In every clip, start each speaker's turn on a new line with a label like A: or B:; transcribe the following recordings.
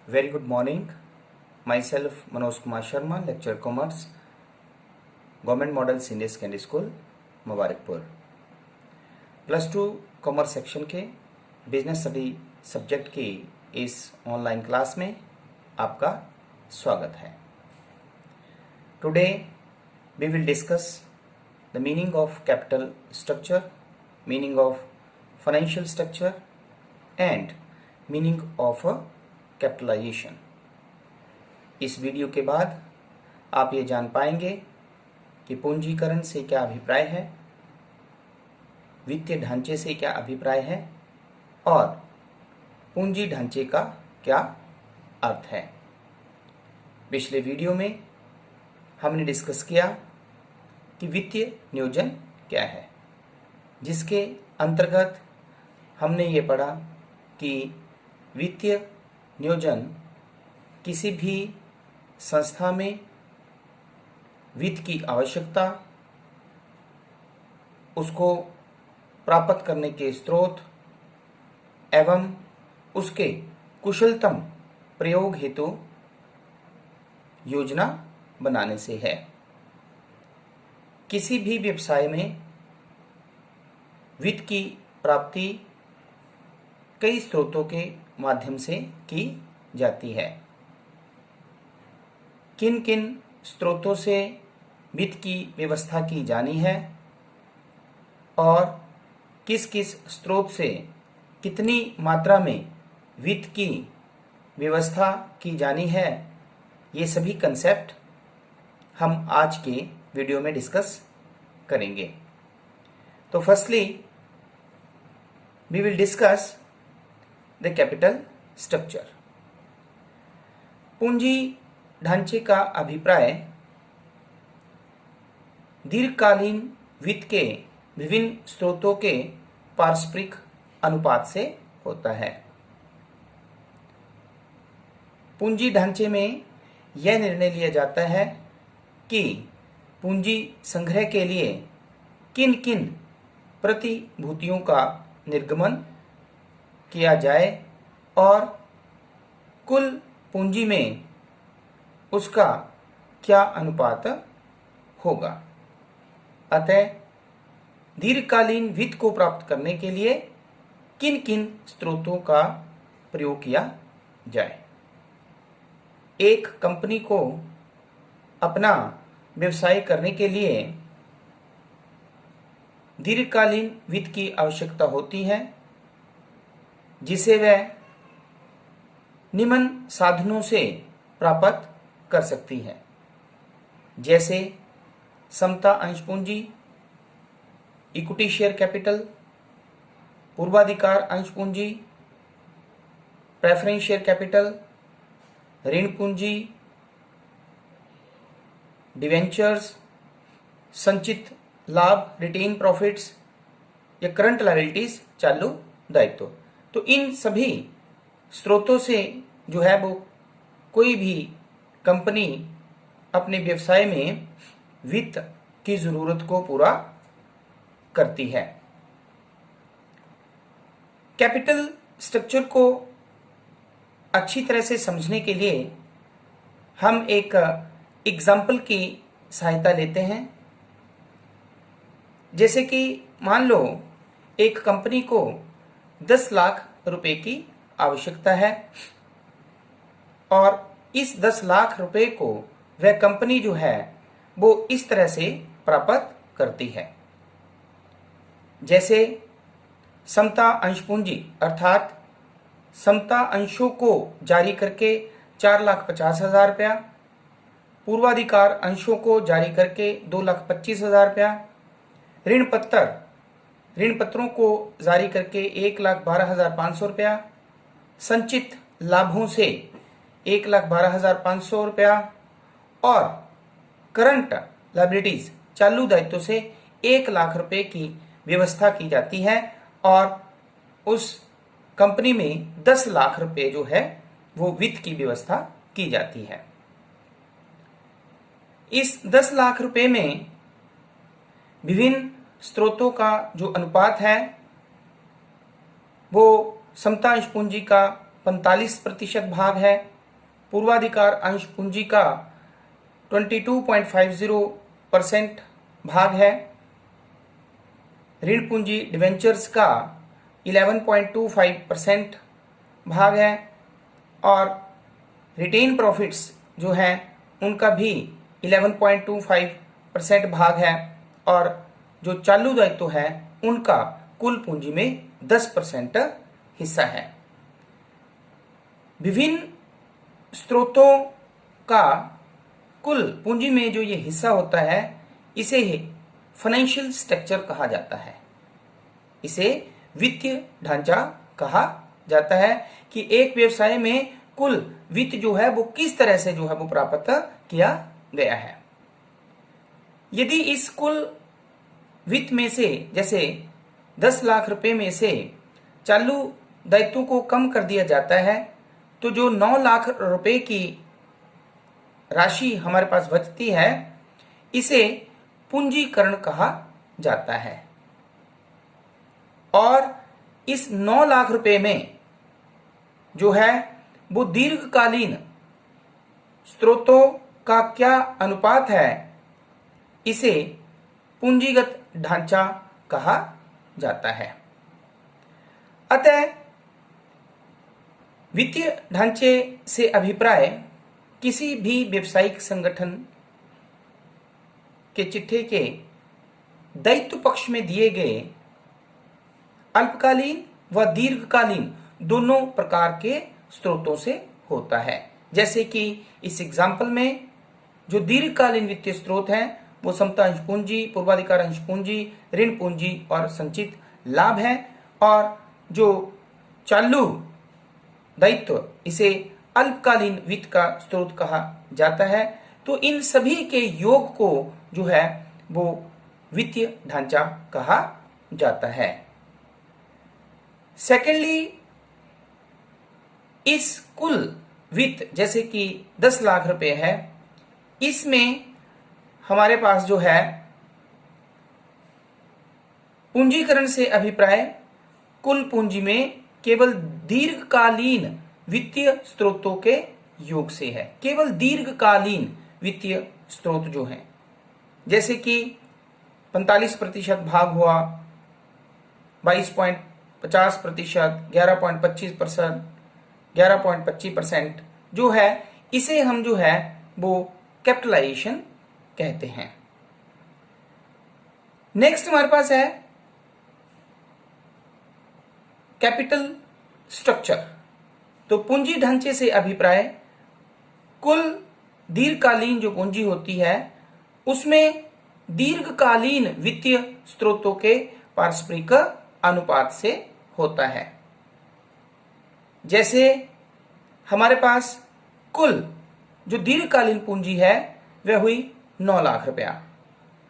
A: Very good morning. Myself Manoj Kumar Sharma, lecturer Commerce, Government Model Senior Secondary School, Mubarakpur. +2 commerce section के business study subject की इस online class में आपका स्वागत है। Today we will discuss the meaning of capital structure, meaning of financial structure and meaning of capitalisation. इस video के बाद आप ये जान पाएंगे कि पूंजीकरण से क्या अभिप्राय है, वित्तीय ढांचे से क्या अभिप्राय है और पूंजी ढांचे का क्या अर्थ है। पिछले वीडियो में हमने डिस्कस किया कि वित्तीय नियोजन क्या है, जिसके अंतर्गत हमने ये पढ़ा कि वित्तीय नियोजन किसी भी संस्था में वित्त की आवश्यकता, उसको प्राप्त करने के स्रोत एवं उसके कुशलतम प्रयोग हेतु योजना बनाने से है। किसी भी व्यवसाय में वित्त की प्राप्ति कई स्रोतों के माध्यम से की जाती है। किन किन स्रोतों से वित्त की व्यवस्था की जानी है और किस किस स्रोत से कितनी मात्रा में वित्त की व्यवस्था की जानी है, ये सभी कंसेप्ट हम आज के वीडियो में डिस्कस करेंगे। तो firstly we will discuss the capital structure. पूंजी ढांचे का अभिप्राय दीर्घकालीन वित्त के विभिन्न स्रोतों के पारस्परिक अनुपात से होता है। पूंजी ढांचे में यह निर्णय लिया जाता है कि पूंजी संग्रह के लिए किन किन प्रतिभूतियों का निर्गमन किया जाए और कुल पूंजी में उसका क्या अनुपात होगा। अतः दीर्घकालीन वित्त को प्राप्त करने के लिए किन किन स्रोतों का प्रयोग किया जाए। एक कंपनी को अपना व्यवसाय करने के लिए दीर्घकालीन वित्त की आवश्यकता होती है, जिसे वह निम्न साधनों से प्राप्त कर सकती है, जैसे समता अंश पूंजी, इक्विटी शेयर कैपिटल, पूर्वाधिकार अंश पूंजी, प्रेफरेंस शेयर कैपिटल, ऋण पूंजी, डिवेंचर्स, संचित लाभ रिटेन प्रॉफिट्स या करंट लायबिलिटीज चालू दायित्व। तो इन सभी स्रोतों से जो है वो कोई भी कंपनी अपने व्यवसाय में वित्त की जरूरत को पूरा करती है। कैपिटल स्ट्रक्चर को अच्छी तरह से समझने के लिए हम एक एग्जाम्पल की सहायता लेते हैं। जैसे कि मान लो एक कंपनी को 10 लाख रुपए की आवश्यकता है और इस 10 लाख रुपए को वह कंपनी जो है वो इस तरह से प्राप्त करती है, जैसे समता अंश पूंजी अर्थात समता अंशों को जारी करके 4,50,000 रुपया, पूर्वाधिकार अंशों को जारी करके 2,25,000 रुपया, ऋण पत्रों को जारी करके 1,12,500 रुपया, संचित लाभों से 1,12,500 रुपया और करंट लायबिलिटीज चालू दायित्व से 1 लाख रुपए की व्यवस्था की जाती है और उस कंपनी में 10 लाख रुपए जो है वो वित्त की व्यवस्था की जाती है। इस 10 लाख रुपए में विभिन्न स्रोतों का जो अनुपात है वो समता अंश पूंजी का 45% भाग है, पूर्वाधिकार अंश पूंजी का 22.50% भाग है। ऋण पूंजी डिवेंचर्स का 11.25% भाग है और रिटेन प्रॉफिट्स जो हैं उनका भी 11.25% भाग है और जो चालू दायित्व है उनका कुल पूंजी में 10% हिस्सा है। विभिन्न स्रोतों का कुल पूंजी में जो ये हिस्सा होता है इसे फाइनेंशियल स्ट्रक्चर कहा जाता है, इसे वित्तीय ढांचा कहा जाता है कि एक व्यवसाय में कुल वित्त जो है वो किस तरह से जो है वो प्राप्त किया गया है। यदि इस कुल वित्त में से जैसे 10 लाख रुपए में से चालू दायित्वों को कम कर दिया जाता है तो जो 9 लाख रुपए की राशि हमारे पास बचती है इसे पूंजीकरण कहा जाता है। और इस 9 लाख रुपए में जो है वो दीर्घकालीन स्रोतों का क्या अनुपात है इसे पूंजीगत ढांचा कहा जाता है। अतः वित्तीय ढांचे से अभिप्राय किसी भी व्यावसायिक संगठन के चिट्ठे के दायित्व पक्ष में दिए गए अल्पकालीन व दीर्घकालीन दोनों प्रकार के स्रोतों से होता है। जैसे कि इस एग्जाम्पल में जो दीर्घकालीन वित्तीय स्रोत हैं वो समता अंश पूंजी, पूर्वाधिकार अंश पूंजी, ऋण पूंजी और संचित लाभ है और जो चालू दायित्व इसे अल्पकालीन वित्त का स्रोत कहा जाता है। तो इन सभी के योग को जो है वो वित्तीय ढांचा कहा जाता है। सेकेंडली, इस कुल वित्त जैसे कि 10 लाख रुपए है, इसमें हमारे पास जो है पूंजीकरण से अभिप्राय कुल पूंजी में केवल दीर्घकालीन वित्तीय स्रोतों के योग से है। केवल दीर्घकालीन वित्तीय स्रोत जो हैं जैसे कि 45% भाग हुआ, 22.50%, 11.25%, 11.25% जो है इसे हम जो है वो कैपिटलाइजेशन कहते हैं। नेक्स्ट हमारे पास है कैपिटल स्ट्रक्चर। तो पूंजी ढांचे से अभिप्राय कुल दीर्घकालीन जो पूंजी होती है उसमें दीर्घकालीन वित्तीय स्रोतों के पारस्परिक अनुपात से होता है। जैसे हमारे पास कुल जो दीर्घकालीन पूंजी है वह हुई 9 लाख रुपया।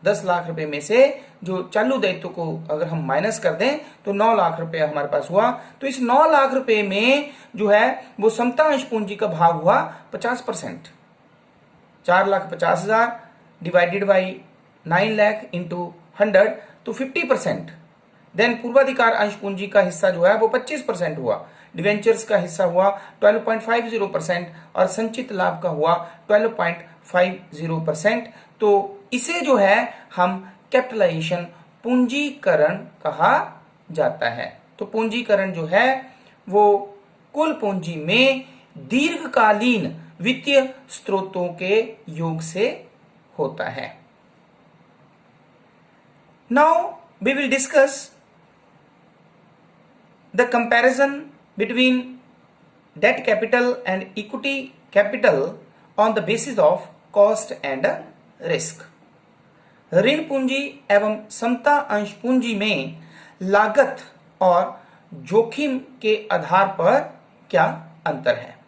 A: 10 लाख रुपए में से जो चालू दायित्व को अगर हम माइनस कर दें तो 9 लाख रुपया हमारे पास हुआ। तो इस 9 लाख रुपए में जो है वो समता अंश पूंजी का भाग हुआ 50%, 4,50,000 डिवाइडेड बाई 9 लाख इंटू 100 तो 50%। देन पूर्वाधिकार अंश पूंजी का हिस्सा जो है वो 25% हुआ, डिवेंचर्स का हिस्सा हुआ 12.50% और संचित लाभ का हुआ 12.50%। तो इसे जो है हम कैपिटलाइजेशन पूंजीकरण कहा जाता है। तो पूंजीकरण जो है वो कुल पूंजी में दीर्घकालीन वित्तीय स्रोतों के योग से होता है। Now we will discuss the comparison between debt capital and equity capital on the basis of cost and risk. ऋण पूंजी एवं समता अंश पूंजी में लागत और जोखिम के आधार पर क्या अंतर है।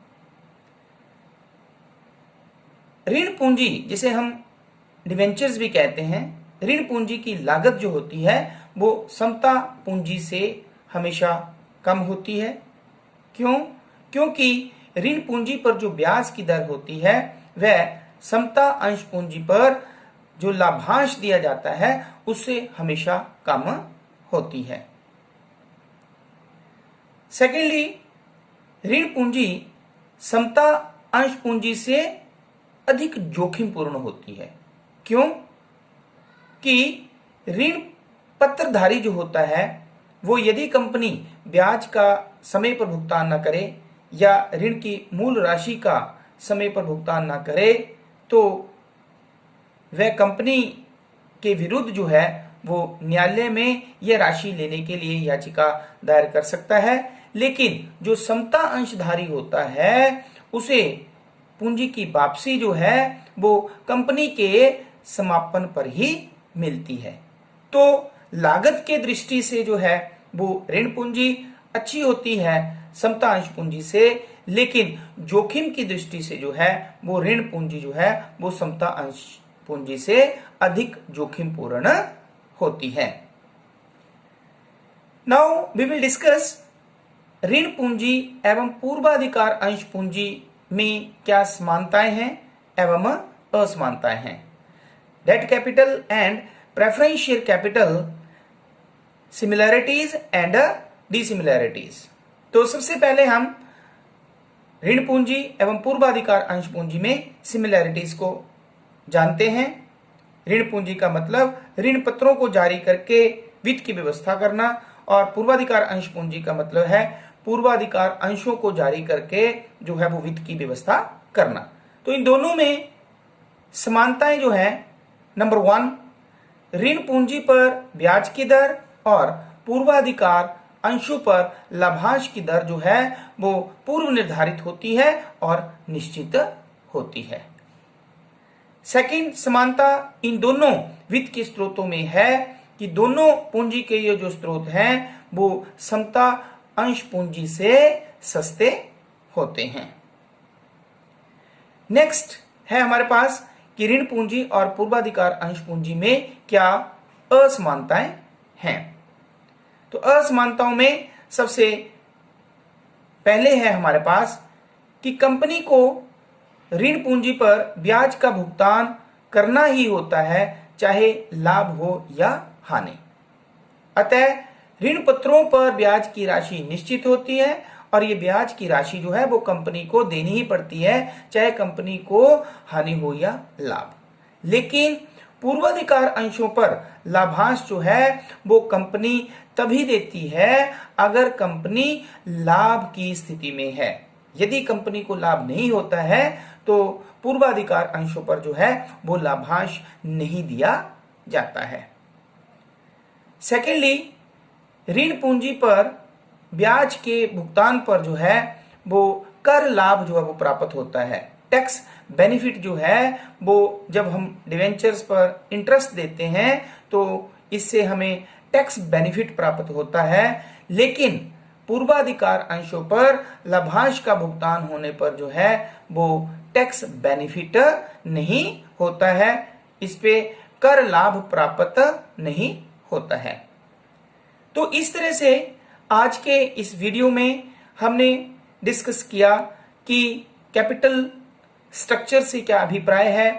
A: ऋण पूंजी जिसे हम डिवेंचर्स भी कहते हैं, ऋण पूंजी की लागत जो होती है वो समता पूंजी से हमेशा कम होती है। क्यों? क्योंकि ऋण पूंजी पर जो ब्याज की दर होती है वह समता अंश पूंजी पर जो लाभांश दिया जाता है उससे हमेशा कम होती है। सेकेंडली, ऋण पूंजी समता अंश पूंजी से अधिक जोखिमपूर्ण होती है। क्यों? कि ऋण पत्रधारी जो होता है वो यदि कंपनी ब्याज का समय पर भुगतान न करे या ऋण की मूल राशि का समय पर भुगतान न करे तो वह कंपनी के विरुद्ध जो है वो न्यायालय में यह राशि लेने के लिए याचिका दायर कर सकता है। लेकिन जो समता अंशधारी होता है उसे पूंजी की वापसी जो है वो कंपनी के समापन पर ही मिलती है। तो लागत के दृष्टि से जो है वो ऋण पूंजी अच्छी होती है समता अंश पूंजी से, लेकिन जोखिम की दृष्टि से जो है वो ऋण पूंजी जो है वो समता अंश पूंजी से अधिक जोखिमपूर्ण होती है। नाउ वी विल डिस्कस ऋण पूंजी एवं पूर्वाधिकार अंश पूंजी में क्या समानताएं हैं एवं असमानताएं हैं। Date capital and preference share capital similarities and dissimilarities. तो सबसे पहले हम ऋण पूंजी एवं पूर्वाधिकार अंश पूंजी में सिमिलैरिटीज को जानते हैं। ऋण पूंजी का मतलब ऋण पत्रों को जारी करके वित्त की व्यवस्था करना और पूर्वाधिकार अंश पूंजी का मतलब है पूर्वाधिकार अंशों को जारी करके जो है वो वित्त की व्यवस्था करना। तो इन दोनों में समानताएं जो है, नंबर 1 ऋण पूंजी पर ब्याज की दर और पूर्वाधिकार अंशों पर लाभांश की दर जो है वो पूर्व निर्धारित होती है और निश्चित होती है। सेकंड समानता इन दोनों वित्त के स्रोतों में है कि दोनों पूंजी के ये जो स्रोत हैं वो समता अंश पूंजी से सस्ते होते हैं। नेक्स्ट है हमारे पास कि ऋण पूंजी और पूर्वाधिकार अंश पूंजी में क्या असमानताएं हैं। तो असमानताओं में सबसे पहले है हमारे पास कि कंपनी को ऋण पूंजी पर ब्याज का भुगतान करना ही होता है चाहे लाभ हो या हानि। अतः ऋण पत्रों पर ब्याज की राशि निश्चित होती है और ये ब्याज की राशि जो है वो कंपनी को देनी ही पड़ती है चाहे कंपनी को हानि हो या लाभ। लेकिन पूर्वाधिकार अंशों पर लाभांश जो है वो कंपनी तभी देती है अगर कंपनी लाभ की स्थिति में है। यदि कंपनी को लाभ नहीं होता है तो पूर्वाधिकार अंशों पर जो है वो लाभांश नहीं दिया जाता है। सेकेंडली ऋण पूंजी पर ब्याज के भुगतान पर जो है वो कर लाभ जो है वो प्राप्त होता है। टैक्स बेनिफिट जो है वो जब हम डिवेंचर्स पर इंटरेस्ट देते हैं तो इससे हमें टैक्स बेनिफिट प्राप्त होता है। लेकिन पूर्वाधिकार अंशों पर लाभांश का भुगतान होने पर जो है वो टैक्स बेनिफिट नहीं होता है, इस पे कर लाभ प्राप्त नहीं होता है। तो इस तरह से आज के इस वीडियो में हमने डिस्कस किया कि कैपिटल स्ट्रक्चर से क्या अभिप्राय है,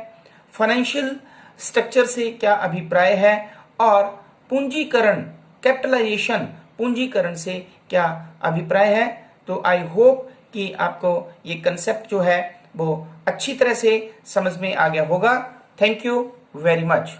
A: फाइनेंशियल स्ट्रक्चर से क्या अभिप्राय है और पूंजीकरण कैपिटलाइजेशन पूंजीकरण से क्या अभिप्राय है। तो आई होप कि आपको ये कंसेप्ट जो है वो अच्छी तरह से समझ में आ गया होगा। Thank you very much.